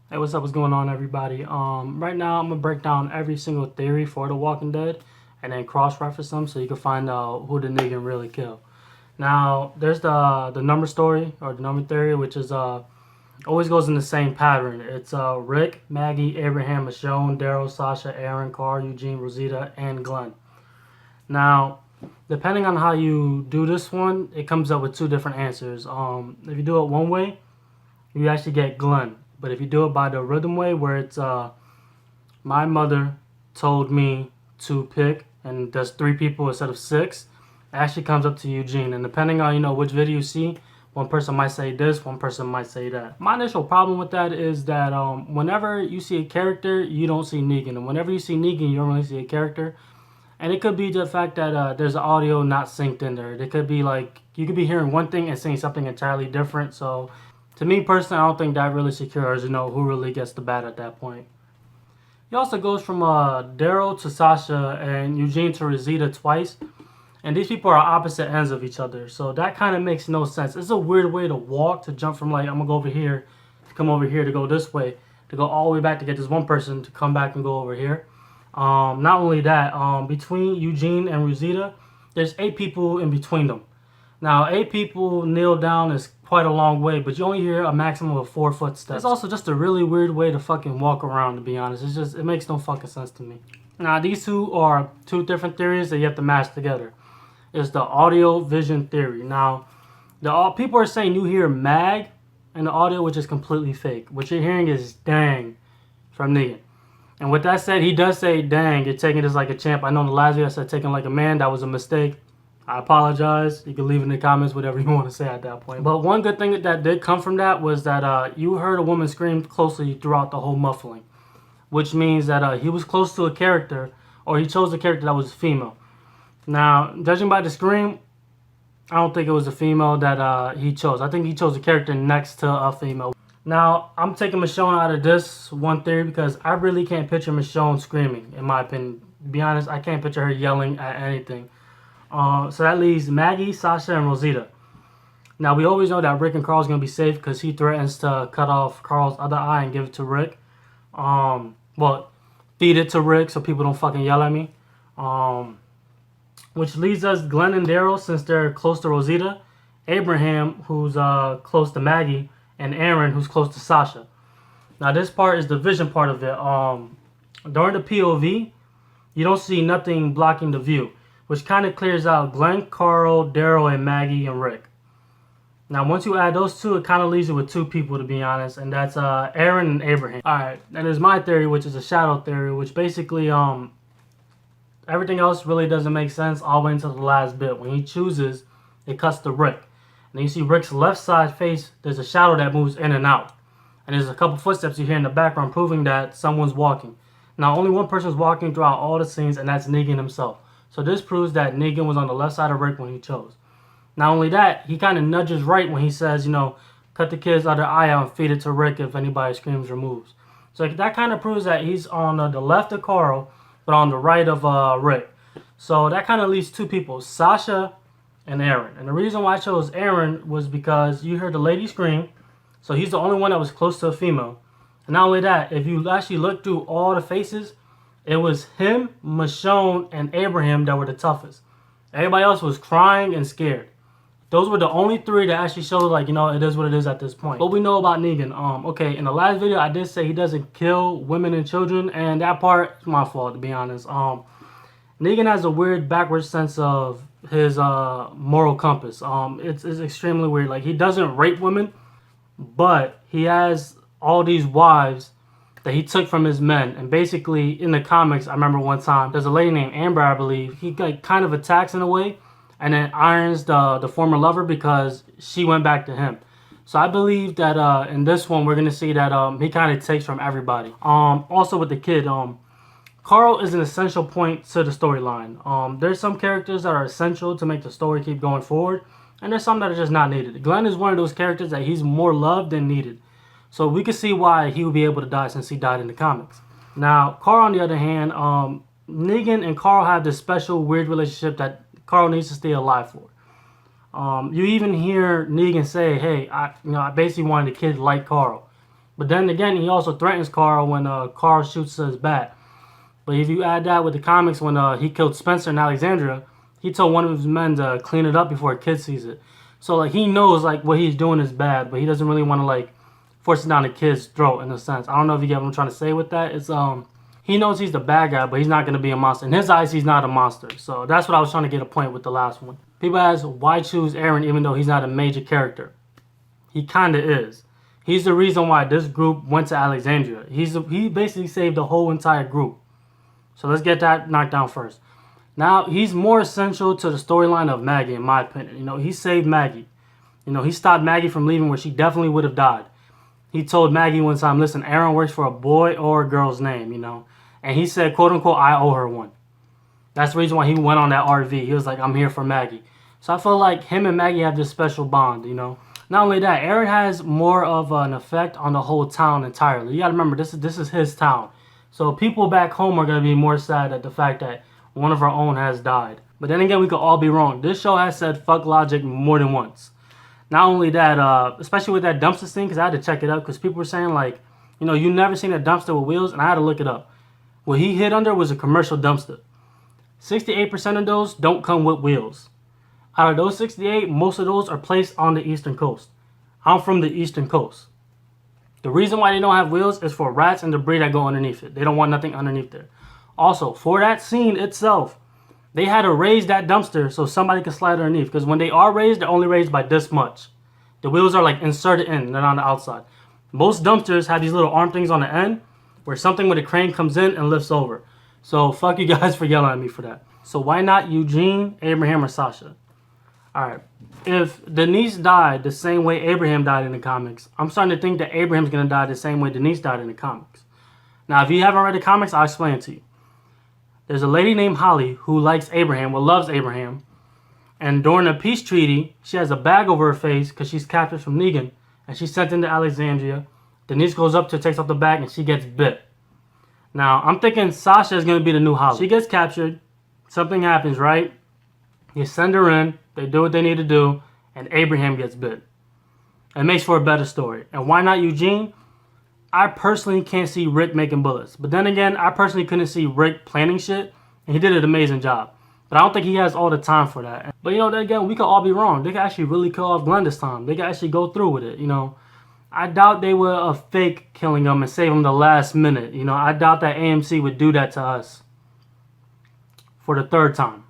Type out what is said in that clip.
Hey, what's up? What's going on, everybody? Right now I'm gonna break down every single theory for The Walking Dead, and then cross-reference them so you can find out who the Negan really killed. Now, there's the number story or the number theory, which is always goes in the same pattern. It's Rick, Maggie, Abraham, Michonne, Daryl, Sasha, Aaron, Carl, Eugene, Rosita, and Glenn. Now, depending on how you do this one, it comes up with two different answers. If you do it one way, you actually get Glenn. But if you do it by the rhythm way, where it's my mother told me to pick, and there's 3 people instead of 6, it actually comes up to Eugene. And depending on which video you see, one person might say this, one person might say that. My initial problem with that is that whenever you see a character, you don't see Negan, and whenever you see Negan, you don't really see a character. And it could be the fact that there's audio not synced in there. It could be like you could be hearing one thing and seeing something entirely different. So to me personally, I don't think that really secures, who really gets the bat at that point. He also goes from Daryl to Sasha and Eugene to Rosita twice. And these people are opposite ends of each other. So that kind of makes no sense. It's a weird way to walk, to jump from like, I'm going to go over here, to come over here, to go this way, to go all the way back to get this one person to come back and go over here. Not only that, between Eugene and Rosita, there's 8 people in between them. Now, 8 people kneel down is quite a long way, but you only hear a maximum of 4 footsteps. It's also just a really weird way to fucking walk around, to be honest. It makes no fucking sense to me. Now, these two are 2 different theories that you have to match together. It's the audio vision theory. Now, people are saying you hear mag in the audio, which is completely fake. What you're hearing is dang from Negan. And with that said, he does say, dang, you're taking this like a champ. I know in the last video I said taking like a man. That was a mistake. I apologize. You can leave in the comments whatever you want to say at that point. But one good thing that did come from that was that you heard a woman scream closely throughout the whole muffling. Which means that he was close to a character, or he chose a character that was female. Now, judging by the scream, I don't think it was a female that he chose. I think he chose a character next to a female. Now, I'm taking Michonne out of this one theory because I really can't picture Michonne screaming, in my opinion. To be honest, I can't picture her yelling at anything. So that leaves Maggie, Sasha, and Rosita. Now, we always know that Rick and Carl's going to be safe because he threatens to cut off Carl's other eye and give it to Rick. Well, feed it to Rick so people don't fucking yell at me. Which leaves us Glenn and Daryl, since they're close to Rosita. Abraham, who's close to Maggie. And Aaron, who's close to Sasha. Now, this part is the vision part of it. During the POV, you don't see nothing blocking the view, which kind of clears out Glenn, Carl, Daryl, and Maggie, and Rick. Now, once you add those 2, it kind of leaves you with 2 people, to be honest, and that's Aaron and Abraham. Alright, and there's my theory, which is a shadow theory, which basically, everything else really doesn't make sense all the way until the last bit. When he chooses, it cuts to Rick. And you see Rick's left side face, there's a shadow that moves in and out. And there's a couple footsteps you hear in the background proving that someone's walking. Now, only one person's walking throughout all the scenes, and that's Negan himself. So this proves that Negan was on the left side of Rick when he chose. Not only that, he kind of nudges right when he says, cut the kid's other eye out and feed it to Rick if anybody screams or moves. So that kind of proves that he's on the left of Carl, but on the right of Rick. So that kind of leaves 2 people, Sasha and Aaron. And the reason why I chose Aaron was because you heard the lady scream, so he's the only one that was close to a female. And not only that, if you actually look through all the faces, it was him, Michonne, and Abraham that were the toughest. Everybody else was crying and scared. Those were the only 3 that actually showed, like, it is what it is at this point. What we know about Negan, okay, in the last video, I did say he doesn't kill women and children, and that part is my fault, to be honest. Negan has a weird backwards sense of his moral compass. It's extremely weird. Like, he doesn't rape women, but he has all these wives that he took from his men. And basically, in the comics, I remember one time, there's a lady named Amber, I believe. He kind of attacks in a way, and then irons the former lover because she went back to him. So I believe that in this one, we're going to see that he kind of takes from everybody. Also with the kid, Carl is an essential point to the storyline. There's some characters that are essential to make the story keep going forward, and there's some that are just not needed. Glenn is one of those characters that he's more loved than needed. So we can see why he would be able to die since he died in the comics. Now, Carl, on the other hand, Negan and Carl have this special weird relationship that Carl needs to stay alive for. You even hear Negan say, hey, I basically wanted a kid like Carl. But then again, he also threatens Carl when Carl shoots his bat. But if you add that with the comics, when he killed Spencer in Alexandria, he told one of his men to clean it up before a kid sees it. So like he knows like what he's doing is bad, but he doesn't really want to like force it down a kid's throat in a sense. I don't know if you get what I'm trying to say with that. It's he knows he's the bad guy, but he's not gonna be a monster. In his eyes, he's not a monster. So that's what I was trying to get a point with the last one. People ask why choose Aaron even though he's not a major character. He kinda is. He's the reason why this group went to Alexandria. He basically saved the whole entire group. So let's get that knocked down first. Now, he's more essential to the storyline of Maggie, in my opinion. You know, he saved Maggie. You know, he stopped Maggie from leaving where she definitely would have died. He told Maggie one time, listen, Aaron works for a boy or a girl's name, you know. And he said, quote unquote, I owe her one. That's the reason why he went on that RV. He was like, I'm here for Maggie. So I feel like him and Maggie have this special bond, you know. Not only that, Aaron has more of an effect on the whole town entirely. You got to remember, this is his town. So people back home are going to be more sad at the fact that one of our own has died. But then again, we could all be wrong. This show has said fuck logic more than once. Not only that, especially with that dumpster scene, because I had to check it up, because people were saying, like, you know, you never seen a dumpster with wheels, and I had to look it up. What he hid under was a commercial dumpster. 68% of those don't come with wheels. Out of those 68, most of those are placed on the eastern coast. I'm from the eastern coast. The reason why they don't have wheels is for rats and debris that go underneath it. They don't want nothing underneath there. Also, for that scene itself, they had to raise that dumpster so somebody can slide underneath. Because when they are raised, they're only raised by this much. The wheels are like inserted in, they're on the outside. Most dumpsters have these little arm things on the end where something with a crane comes in and lifts over. So fuck you guys for yelling at me for that. So why not Eugene, Abraham, or Sasha? Alright, if Denise died the same way Abraham died in the comics, I'm starting to think that Abraham's going to die the same way Denise died in the comics. Now, if you haven't read the comics, I'll explain it to you. There's a lady named Holly who likes Abraham, or loves Abraham, and during the peace treaty, she has a bag over her face because she's captured from Negan, and she's sent into Alexandria. Denise goes up to takes off the bag, and she gets bit. Now, I'm thinking Sasha is going to be the new Holly. She gets captured, something happens, right? You send her in, they do what they need to do, and Abraham gets bit. It makes for a better story. And why not Eugene? I personally can't see Rick making bullets. But then again, I personally couldn't see Rick planning shit, and he did an amazing job. But I don't think he has all the time for that. But you know, then again, we could all be wrong. They could actually really kill off Glenn this time. They could actually go through with it, you know. I doubt they would fake killing him and save him the last minute. You know, I doubt that AMC would do that to us for the third time.